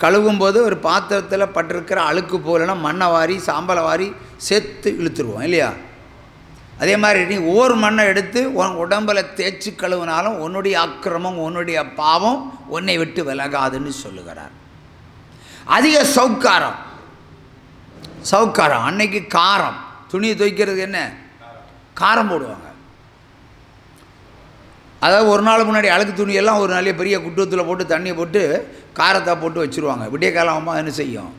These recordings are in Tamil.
கழுவும்போது ஒரு பாத்திரத்தில் பட்டிருக்கிற அழுக்கு போலனா மண்ணை வாரி சாம்பலை வாரி சேர்த்து இழுத்துருவோம் இல்லையா? அதே மாதிரி நீ ஒவ்வொரு மண்ணை எடுத்து உன் உடம்பில் தேய்ச்சி கழுவினாலும் உன்னுடைய அக்கிரமம் உன்னுடைய பாவம் உன்னை விட்டு விலகாதுன்னு சொல்லுகிறார். அதிக சவுக்காரம் அன்னைக்கு காரம். துணியை துவைக்கிறதுக்கு என்ன காரம் போடுவாங்க. அதாவது ஒரு நாள் முன்னாடி அழுக்கு துணியெல்லாம் ஒரு நாளையே பெரிய குட்டத்தில் போட்டு தண்ணியை போட்டு காரத்தை போட்டு வச்சுருவாங்க. விடிய காலமாக என்ன செய்யும்,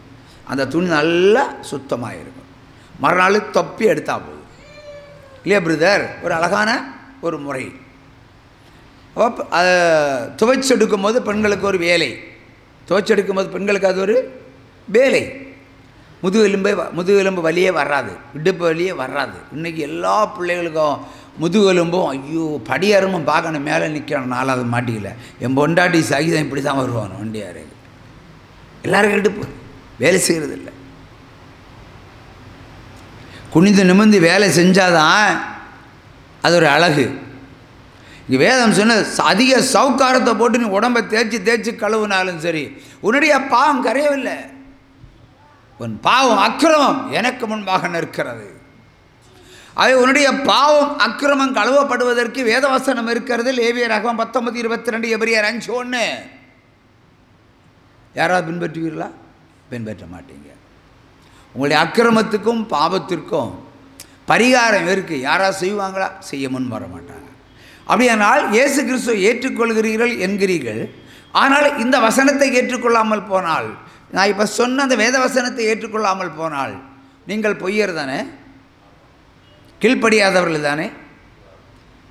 அந்த துணி நல்லா சுத்தமாக இருக்கும். மறுநாள் தொப்பி எடுத்தா போதும் இல்லையா பிரதர்? ஒரு அழகான ஒரு முறை. அப்போ அதை துவைச்செடுக்கும் போது பெண்களுக்கு ஒரு வேலை, துவைச்செடுக்கும் போது பெண்களுக்கு அது ஒரு வேலை. முதுகெலும்பு வலியே வராது, இடுப்பு வலியே வராது. இன்றைக்கி எல்லா பிள்ளைகளுக்கும் முதுகெலும்பும் ஐயோ படியாரமும் பார்க்கணும், மேலே நிற்கணும். நாலாவது மாட்டிக்கல என் பொண்டாட்டி சகிதம் இப்படி தான் வருவான் வண்டியாரு. எல்லாருக்கும் இடுப்பு வேலை செய்கிறதில்ல. குனிந்து நிமிர்ந்து வேலை செஞ்சாதான் அது ஒரு அழகு. இங்கே வேதம் சொன்ன அதிக சவுக்காரத்தை போட்டு நீ உடம்பை தேய்ச்சி கழுவுனாலும் சரி உன்னுடைய பாவம் கரையவில்லை. உன் பாவம் அக்கிரமம் எனக்கு முன்பாக நிற்கிறது. அவை உன்னுடைய பாவம் அக்கிரமம் கழுவப்படுவதற்கு வேதவசனம் இருக்கிறது. லேவியராகமம் 19:22, எபிரேயர் 5:1. யாராவது பின்பற்றுவீர்களா? பின்பற்ற மாட்டீங்க. உங்களுடைய அக்கிரமத்துக்கும் பாவத்திற்கும் பரிகாரம் இருக்குது. யாராவது செய்வாங்களா? செய்ய முன் வர மாட்டாங்க. அப்படியானால் இயேசு கிறிஸ்துவை ஏற்றுக்கொள்கிறீர்கள் என்கிறீர்கள், ஆனால் இந்த வசனத்தை ஏற்றுக்கொள்ளாமல் போனால், நான் இப்போ சொன்ன அந்த வேத வசனத்தை ஏற்றுக்கொள்ளாமல் போனால் நீங்கள் பொய்யர் தானே, கீழ்ப்படியாதவர்கள் தானே,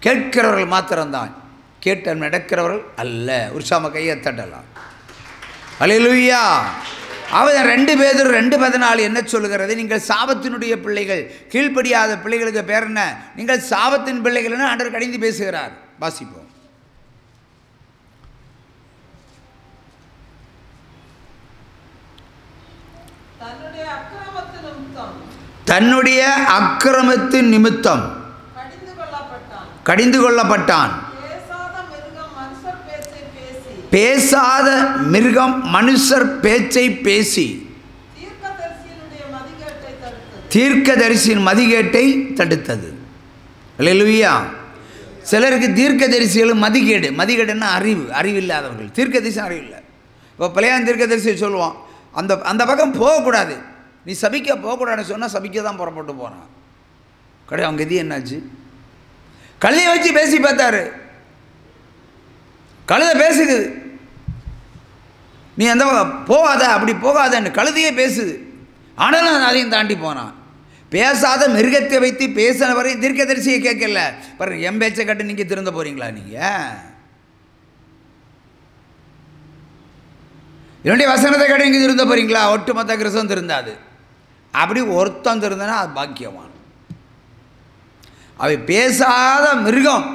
கேட்கிறவர்கள் மாத்திரம்தான், கேட்ட நடக்கிறவர்கள் அல்ல. உற்சாம கையை தட்டலாம். அல்லேலூயா. அவன் 2 பேதுரு 2:14 என்ன சொல்லுகிறது? நீங்கள் சாபத்தினுடைய பிள்ளைகள். கீழ்ப்படியாத பிள்ளைகளுக்கு பேர் என்ன? நீங்கள் சாபத்தின் பிள்ளைகள் என ஆண்டவர் கடிந்து பேசுகிறார். வாசிப்போம். தன்னுடைய அக்கிரமத்தின் நிமித்தம் கடிந்து கொள்ளப்பட்டான். பேசாத மிருகம் மனுஷர் பேச்சை பேசி தீர்க்கதரிசியின் மதிகேட்டை தடுத்தது. அல்லேலூயா. சிலருக்கு தீர்க்கதரிசிகளும் மதிகேடுன்னா அறிவில்லாதவர்கள். தீர்க்கதரிசி அறிவில்லை. இப்போ பழையான் தீர்க்கதரிசியை சொல்லுவான், அந்த பக்கம் போகக்கூடாது, நீ சபிக்க போகக்கூடாதுன்னு சொன்னால் சபிக்க தான் புறப்பட்டு போகிறான். கிடையாது. அவங்க எது என்னாச்சு? கழுதையை வச்சு பேசி பார்த்தாரு. கழுதை பேசுது, நீ அந்த போகாத, அப்படி போகாதன்னு கழுதையே பேசுது. ஆனாலும் அதையும் தாண்டி போனான். பேசாத மிருகத்தை வைத்து பேசின வரையும் தீர்க்கதரிசியை கேட்கல. பாருங்க, என் பேச்சை கட்டு நீங்கள் திருந்த போகிறீங்களா? நீங்கள் என்னுடைய வசனத்தை கட்டு நீங்கள் திருந்த போகிறீங்களா? ஒட்டுமொத்த கிறிஸ்தவம் திருந்தாது. அப்படி ஒருத்தம் திருந்தனா அது பாக்கியவான். அவை பேசாத மிருகம்.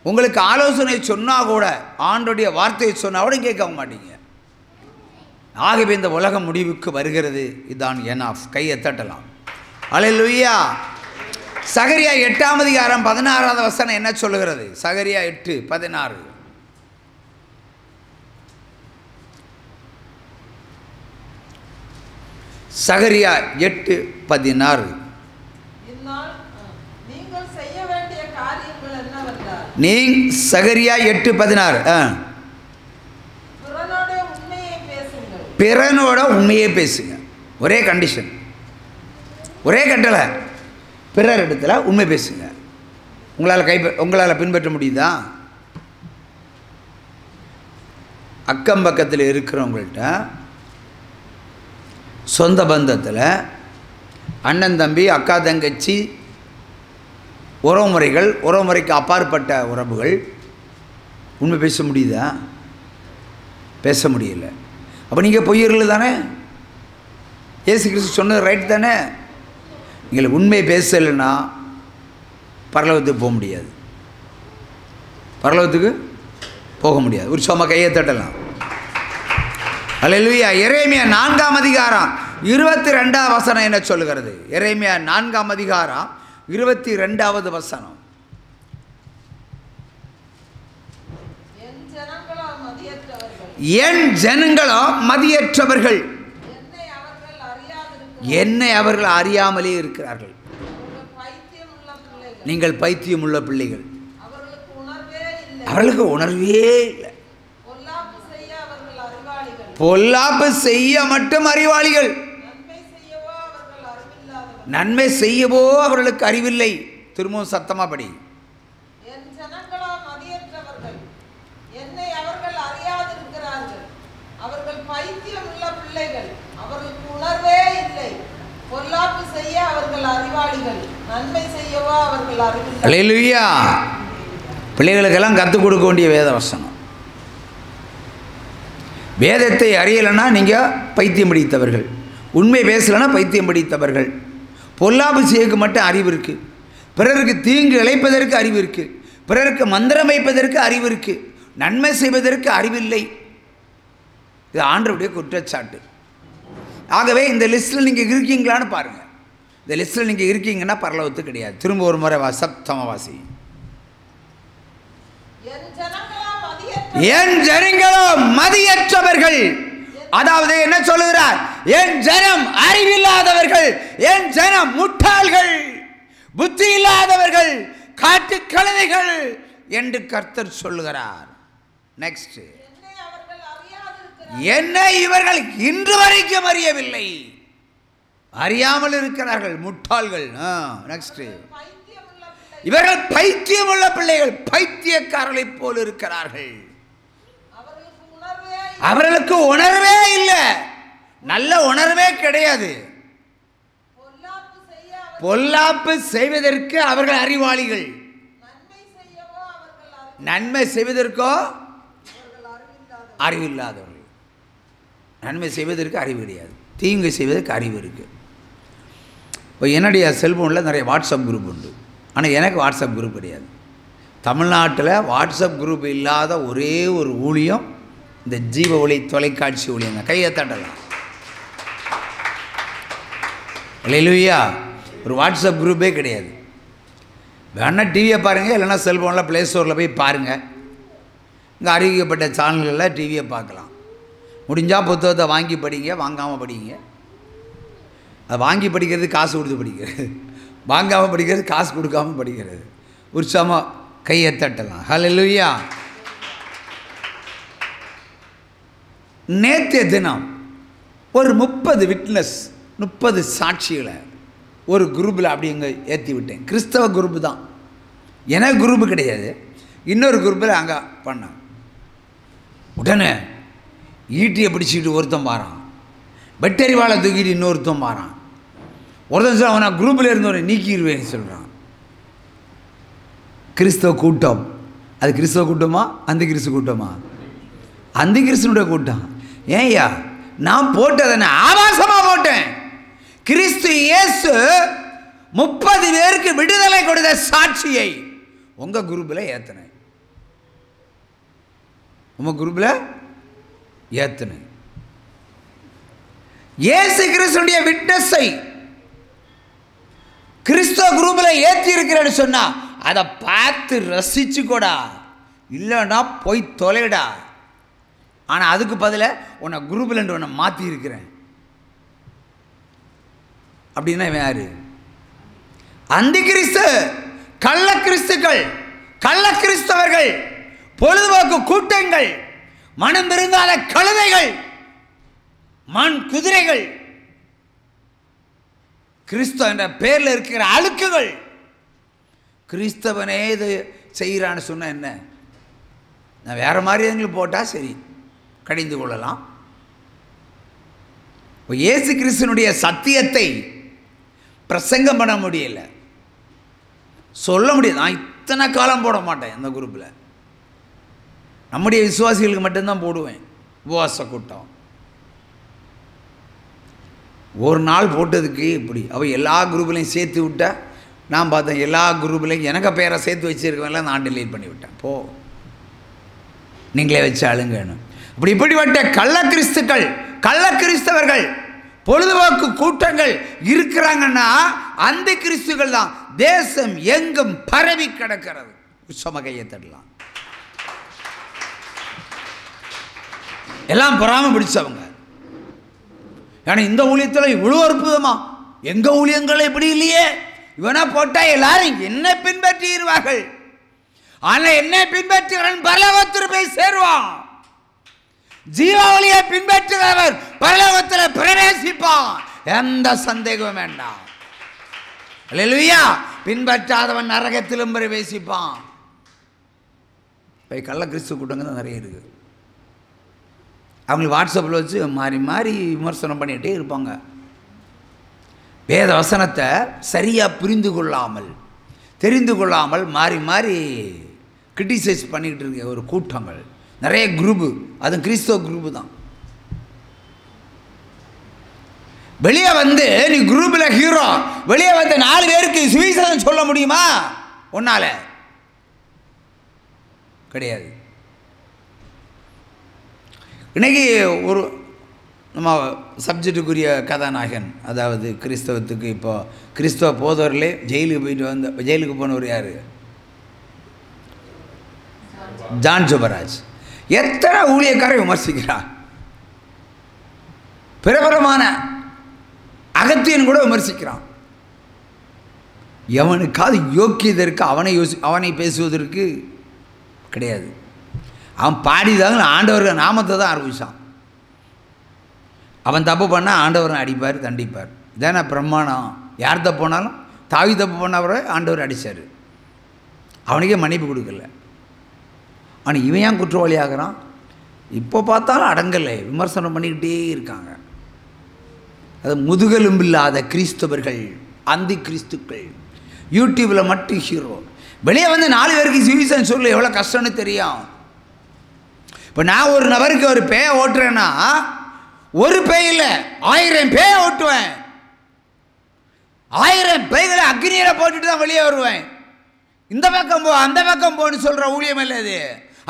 உங்களுக்கு ஆலோசனை சொன்னால் கூட, ஆண்டோடைய வார்த்தையை சொன்னால் கூட கேட்க மாட்டீங்க. ஆகவே இந்த உலகம் முடிவுக்கு வருகிறது. இதுதான் எனாஃப். கையை தட்டலாம். அல்லேலூயா. சகரியா 8:16 வசனம் என்ன சொல்லுகிறது? சகரியா 8:16. சகரியா 8:16. சகரியா 8:16. பிறனோட உண்மையே பேசுங்க. ஒரே கண்டிஷன், ஒரே கட்டளை, பிறர் இடத்துல உண்மை பேசுங்க. உங்களால் பின்பற்ற முடியுதா? அக்கம் பக்கத்தில் இருக்கிறவங்கள்ட்ட, சொந்த பந்தத்தில், அண்ணன் தம்பி அக்கா தங்கச்சி உறவுமுறைக்கு அப்பாற்பட்ட உறவுகள் உண்மை பேச முடியுதா? பேச முடியல. அப்போ நீங்கள் பொய்யர்கள் தானே. இயேசு கிறிஸ்து சொன்னது ரைட் தானே. நீங்கள் உண்மை பேசலைன்னா பரலோகத்துக்கு போக முடியாது. பரலோகத்துக்கு போக முடியாது. ஒரு சும்மா கையை தட்டலாம். அல்லேலூயா. எரேமியா 4:22 வசனம் என்ன சொல்லுகிறது? எரேமியா 4:22 வசனம். என் ஜனங்களோ மதியற்றவர்கள், என்னை அவர்கள் அறியாமலே இருக்கிறார்கள். நீங்கள் பைத்தியம் உள்ள பிள்ளைகள். அவர்களுக்கு உணர்வே இல்லை. பொல்லாப்பு செய்ய மட்டும் அறிவாளிகள், நன்மை செய்யவோ அவர்களுக்கு அறிவில்லை. திரும்பவும் சத்தமா படி. அல்லேலூயா. பிள்ளைகளுக்கெல்லாம் கற்றுக் கொடுக்க வேண்டிய வேத வசனம். வேதத்தை அறியலைன்னா நீங்கள் பைத்தியம் பிடித்தவர்கள், உண்மை பேசலைன்னா பைத்தியம் பிடித்தவர்கள். பொல்லாப்பு செய்யக்கு மட்டும் அறிவு இருக்குது, பிறருக்கு தீங்கு இழைப்பதற்கு அறிவு இருக்குது, பிறருக்கு மந்திரம் வைப்பதற்கு அறிவு இருக்குது, நன்மை செய்வதற்கு அறிவில்லை. இது ஆண்டவருடைய குற்றச்சாட்டு. ஆகவே இந்த லிஸ்ட்டில் நீங்கள் இருக்கீங்களான்னு பாருங்கள். இந்த லிஸ்ட்டில் நீங்கள் இருக்கீங்கன்னா பரலோகத்து கிடையாது. திரும்ப ஒரு முறை சத்தமாக வாசி. என் ஜனங்களோ மதியற்றவர்கள். அதாவது என்ன சொல்லுகிறார்? என் ஜனம் அறிவில்லாதவர்கள், என் ஜனம் முட்டாள்கள், புத்தி இல்லாதவர்கள், காட்டு கழுதைகள் என்று கர்த்தர் சொல்லுகிறார். நெக்ஸ்ட், என்னை இவர்கள் இன்று வரைக்கும் அறியவில்லை, அறியாமல் இருக்கிறார்கள், முட்டாள்கள். நெக்ஸ்ட், இவர்கள் பைத்தியம் உள்ள பிள்ளைகள், பைத்தியக்காரர்களை போல் இருக்கிறார்கள். அவர்களுக்கு உணர்வே இல்லை, நல்ல உணர்வே கிடையாது. பொல்லாப்பு செய்வதற்கு அவர்கள் அறிவாளிகள், நன்மை செய்வதற்கோ அறிவில்லாதவர்கள். நன்மை செய்வதற்கு அறிவு கிடையாது, தீங்கு செய்வதற்கு அறிவு இருக்குது. இப்போ என்னுடைய செல்ஃபோனில் நிறைய வாட்ஸ்அப் குரூப் உண்டு, ஆனால் எனக்கு வாட்ஸ்அப் குரூப் கிடையாது. தமிழ்நாட்டில் வாட்ஸ்அப் குரூப் இல்லாத ஒரே ஒரு ஊழியம் இந்த ஜீவ ஒளி தொலைக்காட்சி ஊழியம் தான். கையை தட்டலாம். அல்லேலூயா. ஒரு வாட்ஸ்அப் குரூப்பே கிடையாது. வேணால் டிவியை பாருங்கள், இல்லைனா செல்ஃபோனில் ப்ளே ஸ்டோரில் போய் பாருங்கள். இங்கே அறிவிக்கப்பட்ட சேனல்களில் டிவியை பார்க்கலாம். முடிஞ்சால் புத்தகத்தை வாங்கி படிங்க, வாங்காமல் படிங்க. அது வாங்கி படிக்கிறது காசு கொடுத்து படிக்கிறது, வாங்காமல் படிக்கிறது காசு கொடுக்காமல் படிக்கிறது. உற்சாகமாக கையை தட்டலாம். ஹல்லேலூயா. நேற்றைய தினம் ஒரு 30 விட்னஸ், 30 சாட்சிகளை ஒரு குரூப்பில் அப்படி இங்கே ஏற்றி விட்டேன். கிறிஸ்தவ குரூப்பு தான், எனக்கு குரூப்பு கிடையாது. இன்னொரு குரூப்பில் அங்கே பண்ணேன். உடனே ஈட்டியை பிடிச்சிக்கிட்டு ஒருத்தன் பாரான், வெட்டறிவாளை தூக்கிட்டு இன்னொருத்தன் பாரான். ஒருத்தன் சொல்ல அவனை குரூப்பில் இருந்தவனை நீக்கிடுவேன்னு சொல்கிறான். கிறிஸ்தவ கூட்டம். அது கிறிஸ்தவ கூட்டமா அந்த கிறிஸ்து கூட்டமா? அந்த கிறிஸ்தனுடைய கூட்டம். ஏன்யா நான் போட்டதை ஆபாசமாக போட்டேன். கிறிஸ்து இயேசு 30 பேருக்கு விடுதலை கொடுத்த சாட்சியை உங்கள் குரூப்பில் ஏற்றினேன், உங்கள் குரூப்பில் ஏற்றினேன். இயேசு கிறிஸ்துடைய விட்னஸை கிறிஸ்தவ குரூப்பில் ஏற்றி இருக்கிறேன்னு சொன்னா அதை பார்த்து ரசிச்சு கூடா, இல்லைன்னா போய் தொலைடா. ஆனால் அதுக்கு பதிலாக உன்னை குரூப்பில் உன்னை மாற்றி இருக்கிறேன் அப்படின்னா இவன் யாரு? அந்த கிறிஸ்து, கள்ள கிறிஸ்துக்கள், கள்ள கிறிஸ்தவர்கள், பொழுதுபோக்கு கூட்டங்கள், மனம் பெருங்கால கழுதைகள், மண் குதிரைகள், கிறிஸ்தவ என்ற பேரில் இருக்கிற அழுக்குகள். கிறிஸ்தவனே இது செய்கிறான்னு சொன்ன என்ன? நான் வேறு மாதிரி எங்களுக்கு போட்டால் சரி, கடிந்து கொள்ளலாம். இயேசு கிறிஸ்துனுடைய சத்தியத்தை பிரசங்கம் பண்ண முடியல, சொல்ல முடியாது. நான் இத்தனை காலம் போட மாட்டேன் அந்த குரூப்பில், நம்முடைய விசுவாசிகளுக்கு மட்டும்தான் போடுவேன். உபவாச கூட்டம் ஒரு நாள் போட்டதுக்கு இப்படி அவள் எல்லா குரூப்லையும் சேர்த்து விட்டா. நான் பார்த்தேன் எல்லா குரூப்லையும் எனக்கு பேரை சேர்த்து வச்சுருக்கவெல்லாம் நான் டெலீட் பண்ணி விட்டேன். போ நீங்களே வச்சு அழுங்கன்னு. இப்படிப்பட்ட கள்ள கிறிஸ்துக்கள், கள்ள கிறிஸ்தவர்கள், பொழுதுபோக்கு கூட்டங்கள் இருக்கிறாங்கன்னா அந்த கிறிஸ்துகள் தான் தேசம் எங்கும் பரவி கிடக்கிறது. சமகையை தடலாம். எல்லாம் பொறாமை பிடிச்சவங்க. ஏன்னா இந்த ஊழியத்தில் இவ்வளோ அற்புதமா, எங்கள் ஊழியங்கள் இப்படி இல்லையே, இவனை போட்டால் எல்லாரும் என்ன பின்பற்றிடுவார்கள், ஆனால் என்னை பின்பற்றுகிறவன் பரலோகத்தில் போய் சேருவான். ஜீவாவளியை பின்பற்றுகிறவர் பரலோகத்தில் பிரவேசிப்பான், எந்த சந்தேகமும் வேண்டாம். அல்லேலூயா. பின்பற்றாதவன் நரகத்திலும் பிரவேசிப்பான். இப்போ கள்ள கிறிஸ்துவ கூட்டங்க தான் நிறைய இருக்குது. அவங்களுக்கு வாட்ஸ்அப்பில் வச்சு மாறி மாறி விமர்சனம் பண்ணிகிட்டே இருப்பாங்க. வேத வசனத்தை சரியாக புரிந்து கொள்ளாமல் தெரிந்து கொள்ளாமல் மாறி மாறி கிரிட்டிசைஸ் பண்ணிக்கிட்டு இருக்க ஒரு கூட்டங்கள் நிறைய குரூப்பு, அது கிறிஸ்தவ குரூப்பு தான். வெளியே வந்து நீ குரூப்பில் ஹீரோ, வெளியே வந்து 4 பேருக்கு சுவிசேஷம் சொல்ல முடியுமா? ஒன்னால கிடையாது. இன்னைக்கு ஒரு நம்ம சப்ஜெக்டுக்குரிய கதாநாயகன், அதாவது கிறிஸ்தவத்துக்கு இப்போ கிறிஸ்தவ போதவர்களே ஜெயிலுக்கு போனவர் யார்? ஜான் ஜோபராஜ். எத்தனை ஊழியக்காரை விமர்சிக்கிறார். பிரபலமான அகத்தியன் கூட விமர்சிக்கிறான். எவனுக்காவது யோக்கியதற்கு அவனை பேசுவதற்கு கிடையாது. அவன் பாடிதாங்க ஆண்டவர்கள் நாமத்தை தான் ஆரம்பித்தான். அவன் தப்பு பண்ணால் ஆண்டவரை அடிப்பார், தண்டிப்பார். இதான பிரமாணம். யார் தப்பு போனாலும், தாவி தப்பு பண்ணவரை ஆண்டவர் அடித்தார், அவனுக்கே மன்னிப்பு கொடுக்கல. ஆனால் இவன் ஏன் குற்றவாளி ஆகிறான்? இப்போ பார்த்தாலும் அடங்கலை, விமர்சனம் பண்ணிக்கிட்டே இருக்காங்க. அது முதுகெலும்பில்லாத கிறிஸ்தவர்கள், அந்தி கிறிஸ்துக்கள், யூடியூப்பில் மட்டும் ஹீரோ. வெளியே வந்து 4 பேருக்கு சுவிசேஷம் சொல்ல எவ்வளோ கஷ்டம்னு தெரியும். இப்போ நான் ஒரு நபருக்கு ஒரு பேயை ஓட்டுறேன்னா, ஒரு பேயில் 1000 பேயை ஓட்டுவேன். 1000 பேய்களை அக்னியில் போட்டுட்டு தான் வெளியே வருவேன். இந்த பக்கம் போ, அந்த பக்கம் போன்னு சொல்கிற ஊழியம் அல்ல இது.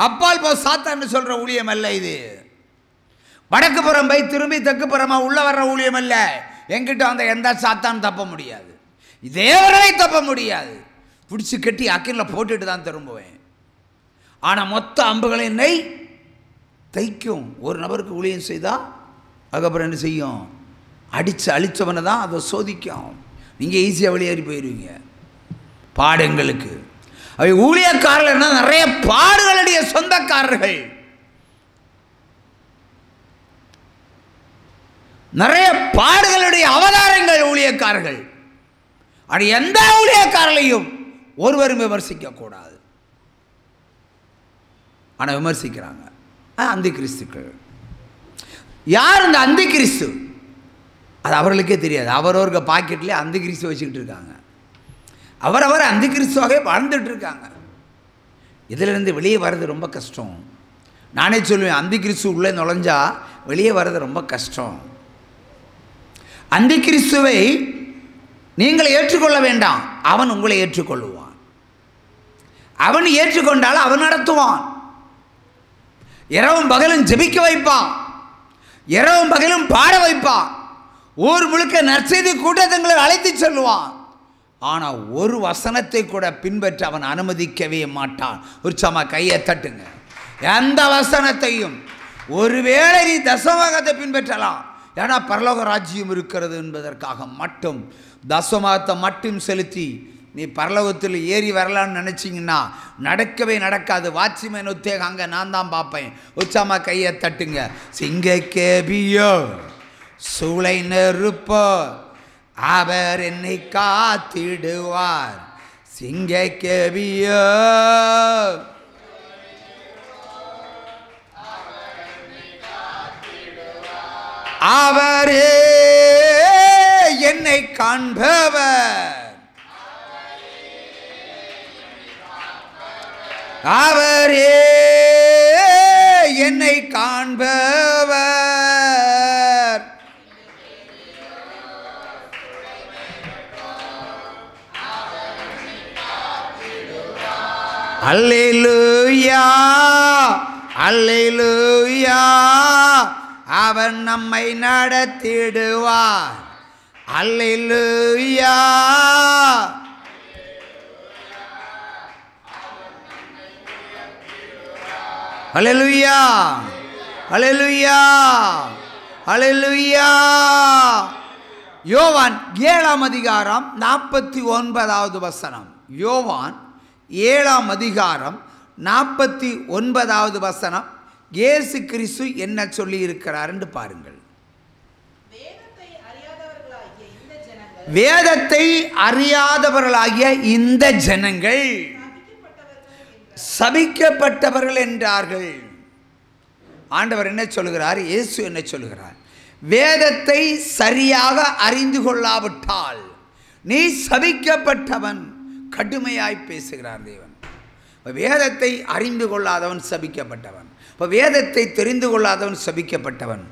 அப்பால் போ சாத்தான்னு சொல்கிற ஊழியம் அல்ல இது. வடக்கு புறம் போய் திரும்பி தெற்கு புறமாக உள்ள வர்ற ஊழியம் அல்ல. என்கிட்ட அந்த எந்த சாத்தான் தப்ப முடியாது, தேவரை தப்ப முடியாது. பிடிச்சி கட்டி அக்கினில் போட்டுட்டு தான் திரும்புவேன். ஆனால் மொத்த அம்புகளை என்னை தைக்கும். ஒரு நபருக்கு ஊழியம் செய்தால் அதுக்கப்புறம் என்ன செய்யும்? அடித்து அழித்தவனை தான் அதை சோதிக்கும். நீங்கள் ஈஸியாக வெளியேறி போயிடுவீங்க. பாடுங்களுக்கு அவை ஊழியக்காரர்கள் நிறைய பாடுகளுடைய சொந்தக்காரர்கள், நிறைய பாடுகளுடைய அவதாரங்கள் ஊழியக்காரர்கள். அது எந்த ஊழியக்காரர்களையும் ஒருவரும் விமர்சிக்க கூடாது. ஆனால் விமர்சிக்கிறாங்க அந்தி கிறிஸ்துக்கள். யார் அந்த அந்தி கிறிஸ்து? அது அவர்களுக்கே தெரியாது. அவரவர்கள் பாக்கெட்லேயே அந்தி கிறிஸ்து வச்சுக்கிட்டு இருக்காங்க. அவரவர் அந்தி கிறிஸ்துவாகவே வாழ்ந்துட்டு இருக்காங்க. இதிலிருந்து வெளியே வர்றது ரொம்ப கஷ்டம். நானே சொல்லுவேன், அந்தி கிறிஸ்து உள்ளே நுழைஞ்சா வெளியே வர்றது ரொம்ப கஷ்டம். அந்தி கிறிஸ்துவை நீங்கள் ஏற்றுக்கொள்ள வேண்டாம், அவன் உங்களை ஏற்றுக்கொள்ளுவான். அவன் ஏற்றுக்கொண்டால் அவன் நடத்துவான். இரவும் பகலும் ஜெபிக்க வைப்பான், இரவும் பகலும் பாட வைப்பான், ஊர் முழுக்க நற்செய்தி கூட்டங்களை அழைத்து செல்லுவான். ஆனால் ஒரு வசனத்தை கூட பின்பற்ற அவன் அனுமதிக்கவே மாட்டான். உற்சாகமா கையை தட்டுங்க. எந்த வசனத்தையும், ஒருவேளை நீ தசமபாகத்தை பின்பற்றலாம், ஏன்னா பரலோக ராஜ்யம் இருக்கிறது என்பதற்காக மட்டும் தசமபாகத்தை மட்டும் செலுத்தி நீ பரலோகத்தில் ஏறி வரலான்னு நினச்சிங்கன்னா நடக்கவே நடக்காது. வாட்சிமேன் உத்தேகம் அங்கே நான் தான் பார்ப்பேன். உற்சாகமா கையை தட்டுங்க. சிங்க கேபியோ சூளை நெருப்போ அவர் என்னை காத்திடுவார். சிங்க கேபியோ அவரே என்னை காண்பவர், அவரே என்னை காண்பவர். அல்லேலூயா அல்லேலூயா, அவன் நம்மை நடத்திடுவார். அல்லேலூயா அல்லேலூயா அல்லேலூயா, அல்லேலூயா. யோவான் 7ஆம் அதிகாரம் 49வது வசனம். யோவான் 7ஆம் அதிகாரம் 49வது வசனம். இயேசு கிறிஸ்து என்ன சொல்லி இருக்கிறார் என்று பாருங்கள். வேதத்தை அறியாதவர்களாகிய இந்த ஜனங்கள் சபிக்கப்பட்டவர்கள் என்றார்கள். ஆண்டவர் என்ன சொல்கிறார்? இயேசு என்ன சொல்கிறார்? வேதத்தை சரியாக அறிந்து கொள்ளாவிட்டால் நீ சபிக்கப்பட்டவன். கடுமையாய் பேசுகிறார் தேவன். வேதத்தை அறிந்து கொள்ளாதவன் சபிக்கப்பட்டவன். இப்போ வேதத்தை தெரிந்து கொள்ளாதவன் சபிக்கப்பட்டவன்.